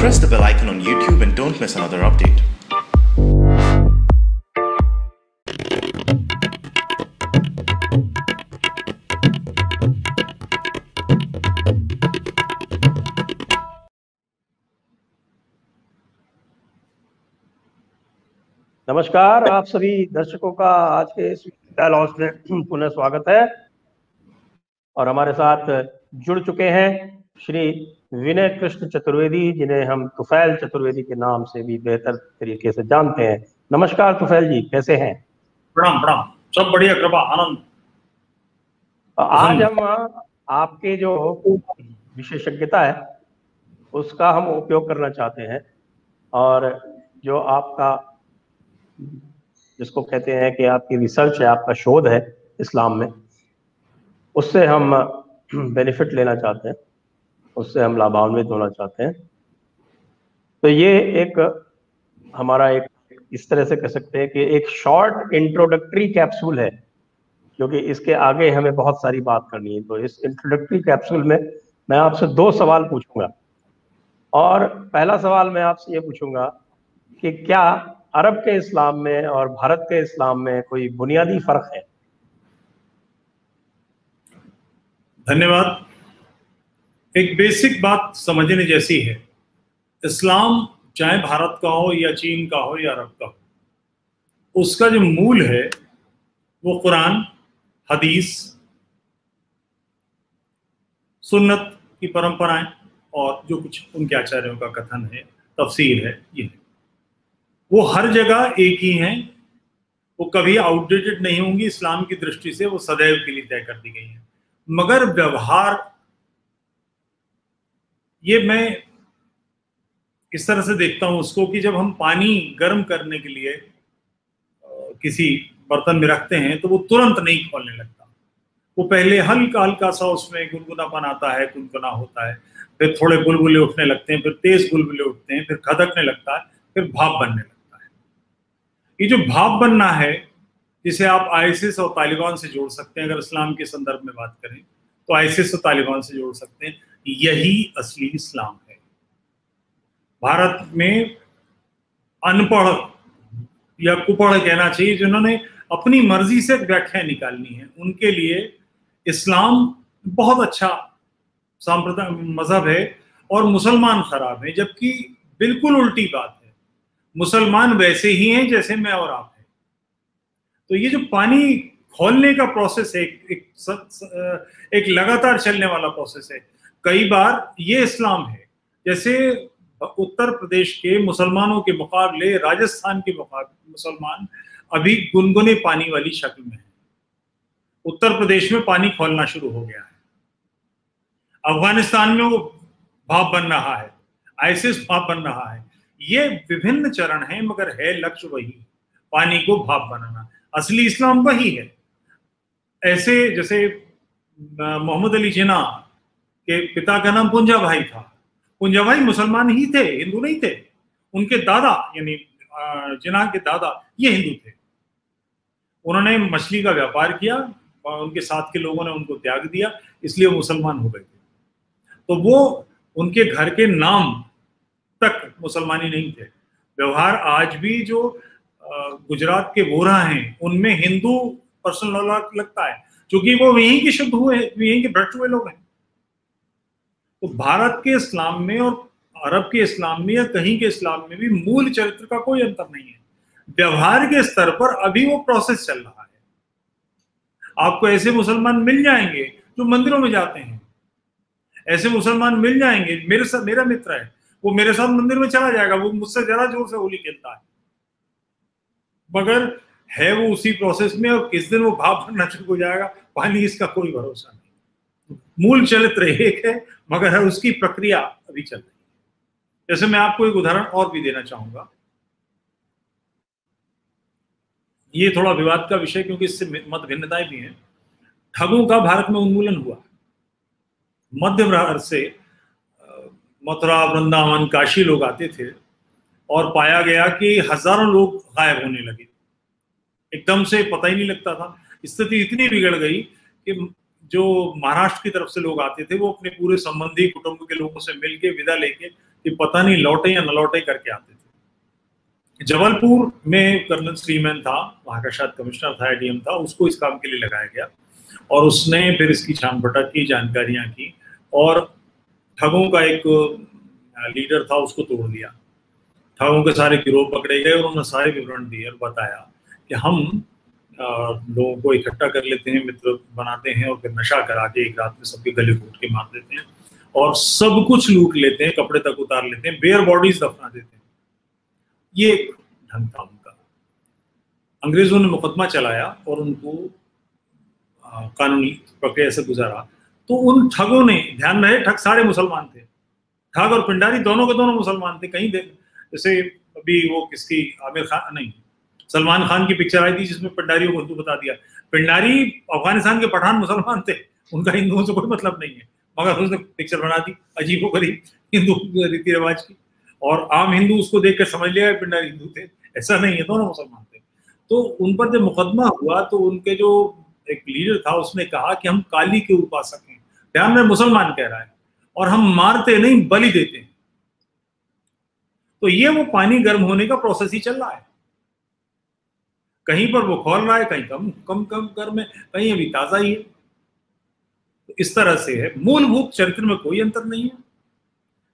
Press the bell icon on YouTube and don't miss another update. नमस्कार, आप सभी दर्शकों का आज के इस डायलॉग में पुनः स्वागत है। और हमारे साथ जुड़ चुके हैं श्री विनय कृष्ण चतुर्वेदी, जिन्हें हम तुफैल चतुर्वेदी के नाम से भी बेहतर तरीके से जानते हैं। नमस्कार तुफैल जी, कैसे हैं? प्रणाम प्रणाम, सब बढ़िया, कृपा आनंद। आज हम आपके जो विशेषज्ञता है उसका हम उपयोग करना चाहते हैं, और जो आपका, जिसको कहते हैं कि आपकी रिसर्च है, आपका शोध है इस्लाम में, उससे हम बेनिफिट लेना चाहते हैं, उससे हम लाभान्वित होना चाहते हैं। तो ये एक हमारा एक इस तरह से कह सकते हैं कि एक शॉर्ट इंट्रोडक्टरी कैप्सूल है, क्योंकि इसके आगे हमें बहुत सारी बात करनी है। तो इस इंट्रोडक्टरी कैप्सूल में मैं आपसे 2 सवाल पूछूंगा, और पहला सवाल मैं आपसे ये पूछूंगा कि क्या अरब के इस्लाम में और भारत के इस्लाम में कोई बुनियादी फर्क है? धन्यवाद। एक बेसिक बात समझने जैसी है, इस्लाम चाहे भारत का हो या चीन का हो या अरब का हो, उसका जो मूल है वो कुरान, हदीस, सुन्नत की परंपराएं और जो कुछ उनके आचार्यों का कथन है, तफसीर है, ये है। वो हर जगह एक ही हैं, वो कभी आउटडेटेड नहीं होंगी। इस्लाम की दृष्टि से वो सदैव के लिए तय कर दी गई हैं। मगर व्यवहार, ये मैं इस तरह से देखता हूं उसको कि जब हम पानी गर्म करने के लिए किसी बर्तन में रखते हैं तो वो तुरंत नहीं खोलने लगता। वो पहले हल्का हल्का सा उसमें गुनगुनापन आता है, गुनगुना होता है, फिर थोड़े बुलबुले उठने लगते हैं, फिर तेज बुलबुले उठते हैं, फिर खदकने लगता है, फिर भाप बनने लगता है। ये जो भाप बनना है, जिसे आप आईसिस और तालिबान से जोड़ सकते हैं, अगर इस्लाम के संदर्भ में बात करें तो आईसिस और तालिबान से जोड़ सकते हैं, यही असली इस्लाम है। भारत में अनपढ़ या कुपढ़ कहना चाहिए, जिन्होंने अपनी मर्जी से व्याख्या निकालनी है, उनके लिए इस्लाम बहुत अच्छा सांप्रदाय मजहब है और मुसलमान खराब है, जबकि बिल्कुल उल्टी बात है। मुसलमान वैसे ही हैं जैसे मैं और आप हैं। तो ये जो पानी खोलने का प्रोसेस है, एक लगातार चलने वाला प्रोसेस है। कई बार ये इस्लाम है, जैसे उत्तर प्रदेश के मुसलमानों के मुकाबले राजस्थान के मुसलमान अभी गुनगुने पानी वाली शक्ल में है। उत्तर प्रदेश में पानी खोलना शुरू हो गया है। अफगानिस्तान में वो भाप बन रहा है, आईसिस भाप बन रहा है। ये विभिन्न चरण हैं, मगर है लक्ष्य वही, पानी को भाप बनाना। असली इस्लाम वही है। ऐसे जैसे मोहम्मद अली जिन्ना के पिता का नाम पुंजा भाई था। पुंजा भाई मुसलमान ही थे, हिंदू नहीं थे। उनके दादा यानी जिन्ना के दादा ये हिंदू थे। उन्होंने मछली का व्यापार किया और उनके साथ के लोगों ने उनको त्याग दिया, इसलिए वो मुसलमान हो गए थे। तो वो उनके घर के नाम तक मुसलमानी नहीं थे। व्यवहार आज भी जो गुजरात के वोरा हैं उनमें हिंदू पर्सनल लगता है, क्योंकि वो वहीं के शुद्ध हुए, वहीं के भ्रष्ट हुए लोग हैं। तो भारत के इस्लाम में और अरब के इस्लाम में या कहीं के इस्लाम में भी मूल चरित्र का कोई अंतर नहीं है। व्यवहार के स्तर पर अभी वो प्रोसेस चल रहा है। आपको ऐसे मुसलमान मिल जाएंगे जो मंदिरों में जाते हैं, ऐसे मुसलमान मिल जाएंगे। मेरा मित्र है, वो मेरे साथ मंदिर में चला जाएगा, वो मुझसे ज्यादा जोर से होली खेलता है, मगर है वो उसी प्रोसेस में, और किस दिन वो भाप बनना शुरू हो जाएगा पानी, इसका कोई भरोसा नहीं। मूल चरित्र एक है, मगर है उसकी प्रक्रिया अभी चल रही है। जैसे मैं आपको एक उदाहरण और भी देना चाहूंगा। ये थोड़ा विवाद का विषय, क्योंकि इससे मत भिन्नताएं भी हैं। ठगों का भारत में उन्मूलन हुआ। मध्य भारत से मथुरा, वृंदावन, काशी लोग आते थे और पाया गया कि हजारों लोग गायब होने लगे, एकदम से पता ही नहीं लगता था। स्थिति इतनी बिगड़ गई कि जो महाराष्ट्र की तरफ से लोग आते थे वो अपने पूरे संबंधी कुटुंब के लोगों से मिलके विदा लेके कि पता नहीं लौटे या न लौटे करके आते थे। जबलपुर में कर्नल श्रीमैन था, वहां का शायद कमिश्नर था, एडीएम था, उसको इस काम के लिए लगाया गया और उसने फिर इसकी छान पटक की, जानकारियां की और ठगों का एक लीडर था उसको तोड़ दिया। ठगों के सारे गिरोह पकड़े गए और उन्होंने सारे विवरण दिए और बताया कि हम लोगों को इकट्ठा कर लेते हैं, मित्र बनाते हैं और फिर नशा करा के एक रात में सबके गले घोट के मार देते हैं और सब कुछ लूट लेते हैं, कपड़े तक उतार लेते हैं, बेयर बॉडीज दफना देते हैं। ये एक ढंग था उनका। अंग्रेजों ने मुकदमा चलाया और उनको कानूनी प्रक्रिया से गुजारा। तो उन ठगों ने, ध्यान रहे ठग सारे मुसलमान थे, ठग और पिंडारी दोनों के दोनों मुसलमान थे। कहीं जैसे अभी वो किसकी, आमिर खान नहीं, सलमान खान की पिक्चर आई थी जिसमें पिंडारियों को हिंदू बता दिया। पिंडारी अफगानिस्तान के पठान मुसलमान थे, उनका हिंदुओं से कोई मतलब नहीं है, मगर उसने पिक्चर बना दी अजीबोगरीब हिंदू रीति रिवाज की और आम हिंदू उसको देख कर समझ लिया पिंडारी हिंदू थे। ऐसा नहीं है, दोनों मुसलमान थे। तो उन पर जब मुकदमा हुआ तो उनके जो एक लीडर था उसने कहा कि हम काली के उपासक हैं, ध्यान में मुसलमान कह रहा है, और हम मारते नहीं बलि देते हैं। तो ये वो पानी गर्म होने का प्रोसेस ही चल रहा है। कहीं पर वो खोल रहा है, कहीं कम कम कम गर्म है, कहीं अभी ताजा ही है। तो इस तरह से है, मूलभूत चरित्र में कोई अंतर नहीं है,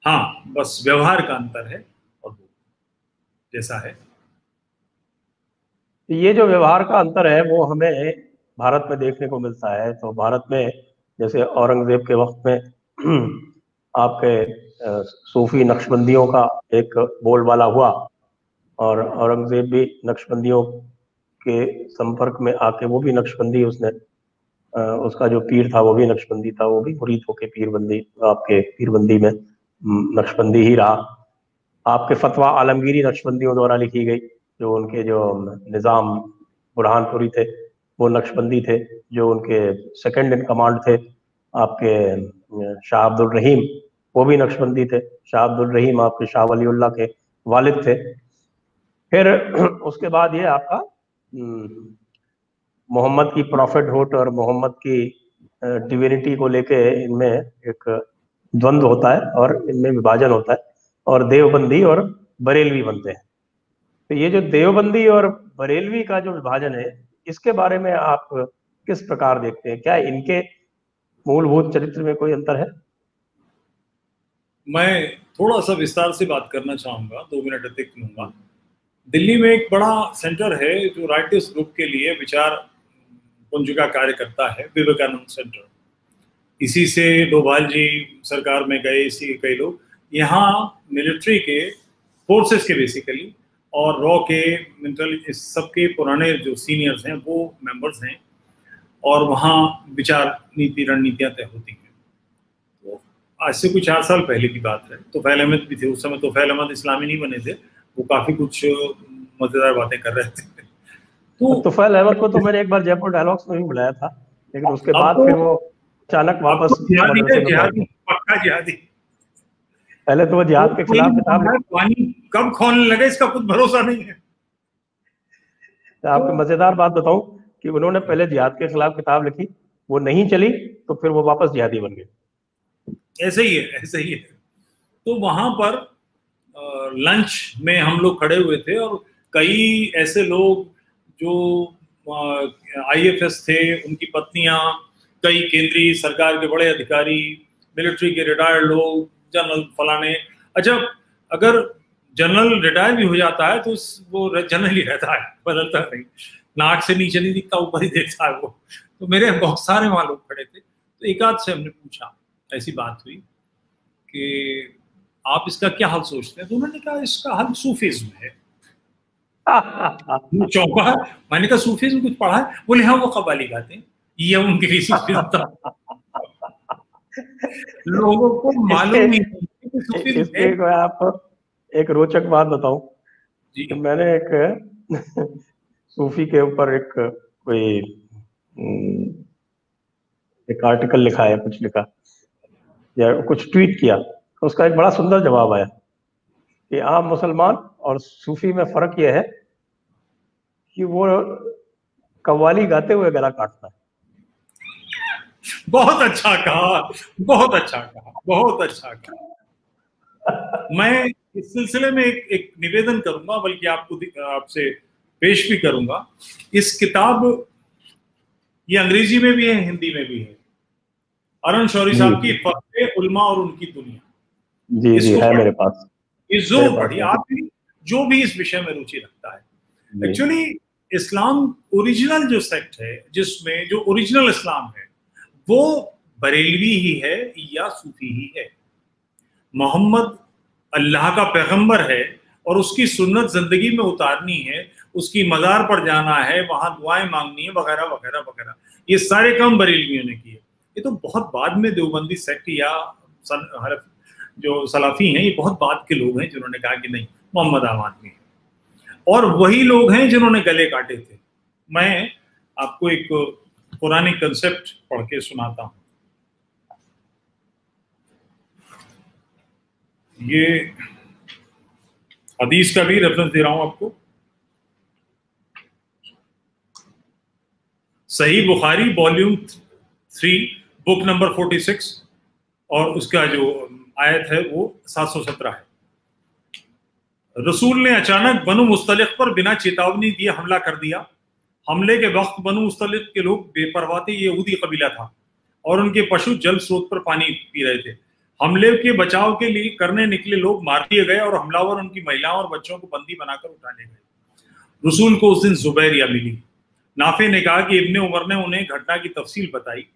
हाँ बस व्यवहार का अंतर है और वो जैसा है। ये जो व्यवहार का अंतर है वो हमें भारत में देखने को मिलता है। तो भारत में जैसे औरंगजेब के वक्त में आपके सूफी नक्शबंदियों का एक बोलबाला हुआ और औरंगजेब भी नक्शबंदियों के संपर्क में आके वो भी नक्शबंदी, उसने उसका जो पीर था वो भी नक्शबंदी था, वो भी मुरीद होके पीरबंदी, आपके पीरबंदी में नक्शबंदी ही रहा। आपके फतवा आलमगीरी नक्शबंदियों द्वारा लिखी गई, जो उनके जो निज़ाम बुरहानपुरी थे वो नक्शबंदी थे, जो उनके सेकंड इन कमांड थे आपके शाह अब्दुल रहीम, वो भी नक्शबंदी थे। शाह अब्दुल रहीम आपके शाह वलीउल्लाह के वालिद थे। फिर उसके बाद ये आपका मोहम्मद की प्रॉफिटहुड और मोहम्मद की डिविनिटी को लेके इनमें एक द्वंद्व होता है और इनमें विभाजन होता है और देवबंदी और बरेलवी बनते हैं। तो ये जो देवबंदी और बरेलवी का जो विभाजन है, इसके बारे में आप किस प्रकार देखते हैं? क्या इनके मूलभूत चरित्र में कोई अंतर है? मैं थोड़ा सा विस्तार से बात करना चाहूंगा, 2 मिनट अधिक लूंगा। दिल्ली में एक बड़ा सेंटर है जो राइटर्स ग्रुप के लिए विचार पुंज का कार्य करता है, विवेकानंद सेंटर। इसी से डोभाल जी सरकार में गए, इसी के कई लोग यहाँ मिलिट्री के फोर्सेस के बेसिकली और रॉ के मिलिट्री, इस सबके पुराने जो सीनियर्स हैं वो मेंबर्स हैं और वहाँ विचार नीति रणनीतियाँ तय होती हैं। तो आज से कुछ 4 साल पहले की बात है। तोफैल अहमद भी थे उस समय। तोफैल अहमद इस्लामी नहीं बने थे, वो काफी कुछ मजेदार बातें कर रहे थे। तो तोफैल अहमद को तो मैंने एक बार जयपुर डायलॉग्स में भी बुलाया था, लेकिन उसके बाद फिर वो अचानक वापस जिहादी, पक्का जिहादी। पहले तो वो जिहाद के खिलाफ किताब, पानी कब खोलने लगे इसका कुछ भरोसा नहीं है। आपको मजेदार बात बताऊं कि उन्होंने पहले जिहाद के खिलाफ किताब लिखी, वो नहीं चली तो फिर वो वापस जिहादी बन गए। ऐसे ही है, ऐसे ही है। तो वहां पर लंच में हम लोग खड़े हुए थे और कई ऐसे लोग जो IFS थे, उनकी पत्नियां, कई केंद्रीय सरकार के बड़े अधिकारी, मिलिट्री के रिटायर्ड लोग, जनरल फलाने। अच्छा, अगर जनरल रिटायर भी हो जाता है तो वो जनरल ही रहता है, बदलता नहीं, नाक से नीचे नहीं दिखता, ऊपर ही देखता है वो। तो मेरे बहुत सारे वहां लोग खड़े थे। तो एक आध से हमने पूछा, ऐसी बात हुई कि आप इसका क्या हल सोचते हैं? तो उन्होंने कहा इसका हल सूफीज्म है। चौंका। मैंने कहा सूफीज्म कुछ पढ़ा है? बोले हाँ, वो कव्वाली गाते हैं, ये उनके लिए सूफीज्म था। लोगों को मालूम नहीं कि सूफीज्म है। मैं आपको एक रोचक बात बताऊं कि मैंने एक सूफी के ऊपर एक आर्टिकल लिखा है, कुछ लिखा या कुछ ट्वीट किया, तो उसका एक बड़ा सुंदर जवाब आया कि आम मुसलमान और सूफी में फर्क यह है कि वो कव्वाली गाते हुए गला काटता है। बहुत अच्छा कहा, बहुत अच्छा कहा, बहुत अच्छा कहा। मैं इस सिलसिले में एक निवेदन करूंगा, बल्कि आपसे पेश भी करूंगा। इस किताब, ये अंग्रेजी में भी है, हिंदी में भी है, अरुण शौरी साहब की फख्रे उलमा और उनकी दुनिया। जी है मेरे पास। ये जरूर पढ़िए, आप भी जो भी इस विषय में रुचि रखता है। एक्चुअली इस्लाम ओरिजिनल जो सेक्ट है, जिसमें जो ओरिजिनल इस्लाम है वो बरेलवी ही है या सूफी ही है। मोहम्मद अल्लाह का पैगंबर है और उसकी सुन्नत जिंदगी में उतारनी है, उसकी मज़ार पर जाना है, वहां दुआएं मांगनी है, वगैरह वगैरह वगैरह। ये सारे काम बरेलवियों ने किए। ये तो बहुत बाद में देवबंदी सेक्ट या जो सलाफी हैं, ये बहुत बाद के लोग हैं जिन्होंने कहा कि नहीं, मोहम्मद आम आदमी है। और वही लोग हैं जिन्होंने गले काटे थे। मैं आपको एक पुरानी कंसेप्ट पढ़ के सुनाता हूं। ये हदीस का भी रेफरेंस दे रहा हूं आपको। सही बुखारी वॉल्यूम 3 बुक नंबर 46 और उसका जो आयत है वो 717 है। रसूल ने अचानक बनु मुस्तलिक पर बिना चेतावनी दिए हमला कर दिया। हमले के वक्त बनु मुस्तलिक के लोग बेपरवाह थे, ये यहूदी कबीला था और उनके पशु जल स्रोत पर पानी पी रहे थे। हमले के बचाव के लिए करने निकले लोग मार दिए गए और हमलावर उनकी महिलाओं और बच्चों को बंदी बनाकर उठा ले गए। रसूल को उस दिन जुबैरिया मिली। नाफे ने कहा कि इब्ने उमर ने उन्हें घटना की तफसील बताई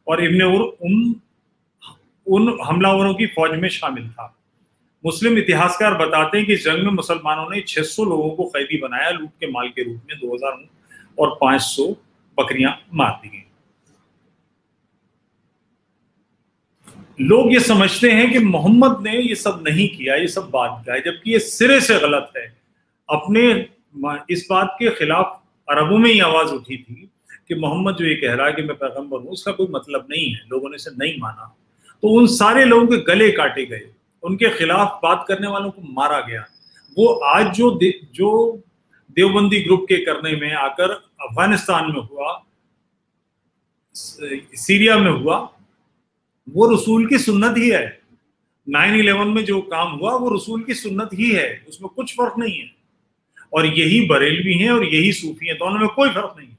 और इब्ने उमर उन हमलावरों की फौज में शामिल था। मुस्लिम इतिहासकार बताते हैं कि जंग में मुसलमानों ने 600 लोगों को कैदी बनाया। लूट के माल के रूप में 2000 और 500 बकरियां मार दी गई। लोग ये समझते हैं कि मोहम्मद ने ये सब नहीं किया, ये सब बात का है, जबकि ये सिरे से गलत है। अपने इस बात के खिलाफ अरबों में ही आवाज उठी थी कि मोहम्मद जो ये कह रहा है कि मैं पैगंबर हूं, उसका कोई मतलब नहीं है। लोगों ने इसे नहीं माना, तो उन सारे लोगों के गले काटे गए, उनके खिलाफ बात करने वालों को मारा गया। वो आज जो देवबंदी ग्रुप के करने में आकर अफगानिस्तान में हुआ, सीरिया में हुआ, वो रसूल की सुन्नत ही है। 9/11 में जो काम हुआ वो रसूल की सुन्नत ही है, उसमें कुछ फर्क नहीं है। और यही बरेलवी हैं और यही सूफी हैं, दोनों में कोई फर्क नहीं है।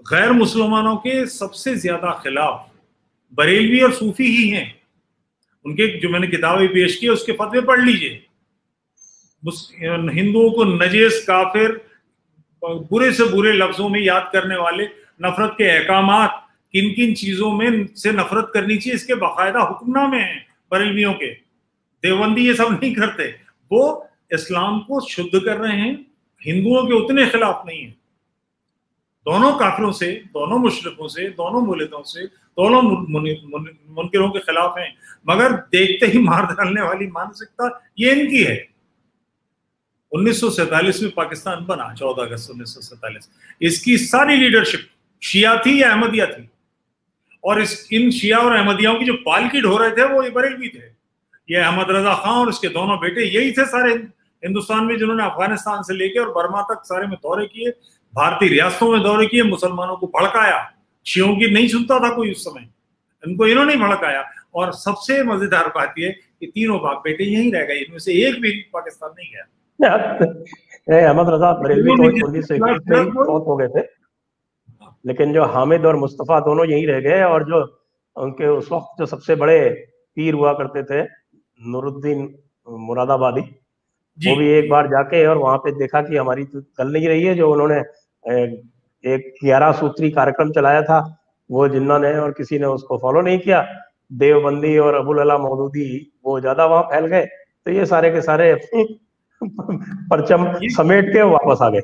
गैर मुसलमानों के सबसे ज्यादा खिलाफ बरेलवी और सूफी ही हैं। उनके जो मैंने किताबें पेश की उसके फतवे पढ़ लीजिए। हिंदुओं को नजेस, काफिर, बुरे से बुरे लफ्जों में याद करने वाले, नफरत के अहकामात, किन किन चीजों में से नफरत करनी चाहिए, इसके बाकायदा हुक्मनामे हैं बरेलवियों के। देवबंदी ये सब नहीं करते, वो इस्लाम को शुद्ध कर रहे हैं, हिंदुओं के उतने खिलाफ नहीं है। दोनों काफिरों से, दोनों मुशरिकों से, दोनों मुल्हिदों से, दोनों मुनकिरों के खिलाफ हैं, मगर देखते ही मार डालने वाली मानसिकता ये इनकी है। 1947 में पाकिस्तान बना, 14 अगस्त 1947। इसकी सारी लीडरशिप शिया थी या अहमदिया थी, और इन शिया और अहमदियाओं की जो पालकी ढो रहे थे वो ये बरेलवी थे। ये अहमद रजा खां और उसके दोनों बेटे यही थे सारे हिंदुस्तान में, जिन्होंने अफगानिस्तान से लेकर और बर्मा तक सारे में दौरे किए, भारतीय रियासतों में दौरे किए, मुसलमानों को भड़काया। शियों की नहीं सुनता था कोई उस समय, इनको इन्होंने भड़काया। और सबसे मजेदार बात यह कि तीनों बाप बेटे यहीं रह गए, इनमें से एक भी पाकिस्तान नहीं गया। अहमद रजा बरेलवी तो 1921 में फौत हो गए थे, लेकिन जो हामिद और मुस्तफा दोनों यहीं रह गए। और जो उनके उस वक्त जो सबसे बड़े पीर हुआ करते थे, नूरुद्दीन मुरादाबादी, वो भी एक बार जाके और वहां पे देखा कि हमारी तो चल नहीं रही है। जो उन्होंने एक 11 सूत्री कार्यक्रम चलाया था, वो जिन्ना ने और किसी ने उसको फॉलो नहीं किया। देवबंदी और अबुल अला मौदूदी वो ज्यादा वहां फैल गए, तो ये सारे के सारे परचम समेट के वापस आ गए।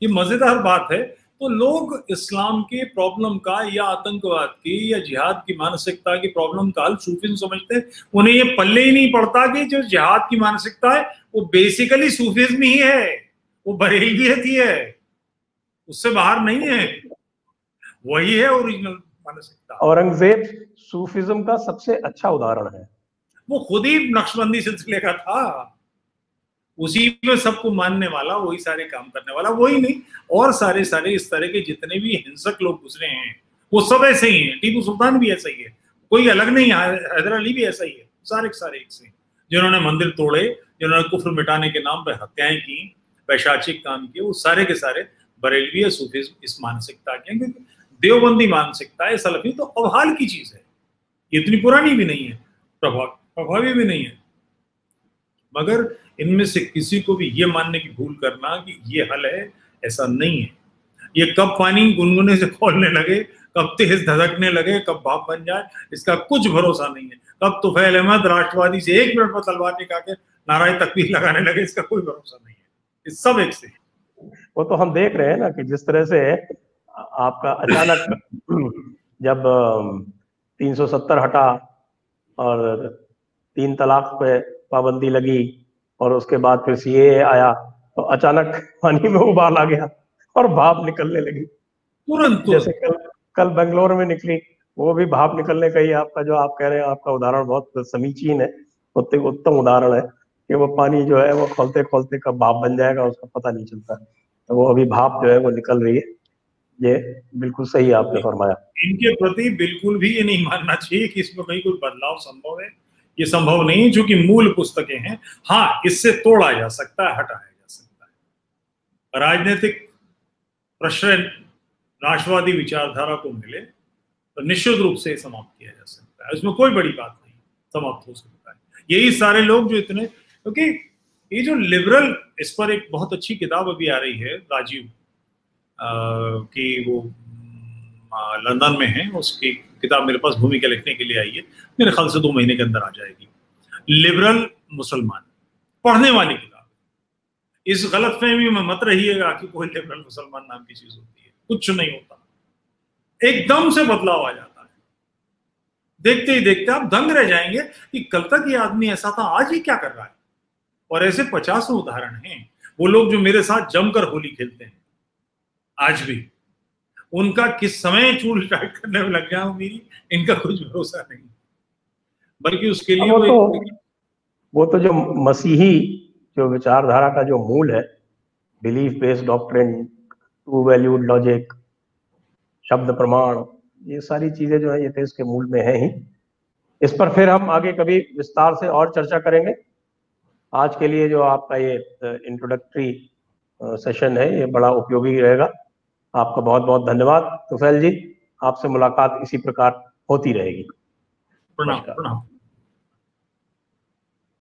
ये मजेदार बात है। तो लोग इस्लाम के प्रॉब्लम का या आतंकवाद की या जिहाद की मानसिकता की प्रॉब्लम का हल सूफिज्म समझते हैं। उन्हें ये पल्ले ही नहीं पड़ता कि जो जिहाद की मानसिकता है वो बेसिकली सूफिज्म ही है, वो बरेलवियत ही है, उससे बाहर नहीं है, वही है ओरिजिनल मानसिकता। औरंगजेब सूफिज्म का सबसे अच्छा उदाहरण है। वो खुद ही नक्शबंदी सिलसिले का था, उसी में सबको मानने वाला, वही सारे काम करने वाला, वही नहीं और सारे इस तरह के जितने भी हिंसक लोग गुजरे हैं वो सब ऐसे ही हैं। टीपू सुल्तान भी ऐसा ही है, कोई अलग नहीं है, हैदर अली भी ऐसा ही है, सारे के सारे एक से, जिन्होंने मंदिर तोड़े, जिन्होंने कुफ्र मिटाने के नाम पर हत्याएं की, वैशाचिक काम किए, वो सारे के सारे बरेलवी या सूफी इस मानसिकता के, क्योंकि देवबंदी मानसिकता है, सलफी तो अबहाल की चीज है, इतनी पुरानी भी नहीं है, प्रभावी भी नहीं है। मगर इनमें से किसी को भी ये मानने की भूल करना कि ये हल है, ऐसा नहीं है। ये कब पानी गुनगुने से खोलने लगे, कब तेज धधकने लगे, कब भाप बन जाए, इसका कुछ भरोसा नहीं है। कब तुफैल अहमद राष्ट्रवादी से 1 मिनट में तलवार निकाल के नाराए तकबीर लगाने लगे, इसका कोई भरोसा नहीं है। इस सब एक से वो तो हम देख रहे हैं ना कि जिस तरह से आपका अचानक जब 370 हटा और 3 तलाक पे पाबंदी लगी और उसके बाद फिर सीएए आया, तो अचानक पानी में उबाल आ गया और भाप निकलने लगी तुरंत। जैसे कल बेंगलोर में निकली, वो भी भाप निकलने का ही आपका जो आप कह रहे हैं, आपका उदाहरण बहुत समीचीन है, उत्तम उदाहरण है कि वो पानी जो है वो खोलते खोलते कब भाप बन जाएगा उसका पता नहीं चलता। तो वो अभी भाप जो है वो निकल रही है। ये बिल्कुल सही आपने फरमाया। इनके प्रति बिल्कुल भी ये नहीं मानना चाहिए कि इसमें कहीं कोई बदलाव संभव है। ये संभव नहीं है, चूंकि मूल पुस्तकें हैं। हाँ, इससे तोड़ा जा सकता है, हटाया जा सकता है। राजनीतिक प्रश्रय राष्ट्रवादी विचारधारा को मिले तो निश्चित रूप से समाप्त किया जा सकता है, इसमें कोई बड़ी बात नहीं, समाप्त हो सकता है। यही सारे लोग जो इतने, क्योंकि ये जो लिबरल, इस पर एक बहुत अच्छी किताब अभी आ रही है राजीव की, वो लंदन में है, उसकी किताब मेरे पास भूमिका लिखने के लिए आई है, मेरे ख्याल से 2 महीने के अंदर आ जाएगी। लिबरल मुसलमान, पढ़ने वाली किताब। इस गलतफहमी में मत रहिएगा कि कोई लिबरल मुसलमान नाम की चीज होती है, कुछ नहीं होता। एकदम से बदलाव आ जाता है, देखते ही देखते आप दंग रह जाएंगे कि कल तक ये आदमी ऐसा था, आज ही क्या कर रहा है। और ऐसे 50 उदाहरण हैं। वो लोग जो मेरे साथ जमकर होली खेलते हैं आज भी, उनका किस समय चूल टाइट करने में लग जाऊं मेरी, इनका कुछ भरोसा नहीं। बल्कि उसके लिए वो तो जो मसीही जो विचारधारा का जो मूल है, belief based doctrine, true valued logic, शब्द प्रमाण, ये सारी चीजें जो है ये देश के मूल में है ही। इस पर फिर हम आगे कभी विस्तार से और चर्चा करेंगे। आज के लिए जो आपका ये इंट्रोडक्टरी सेशन है ये बड़ा उपयोगी रहेगा। आपका बहुत बहुत धन्यवाद तुफैल जी, आपसे मुलाकात इसी प्रकार होती रहेगी। प्रणाम।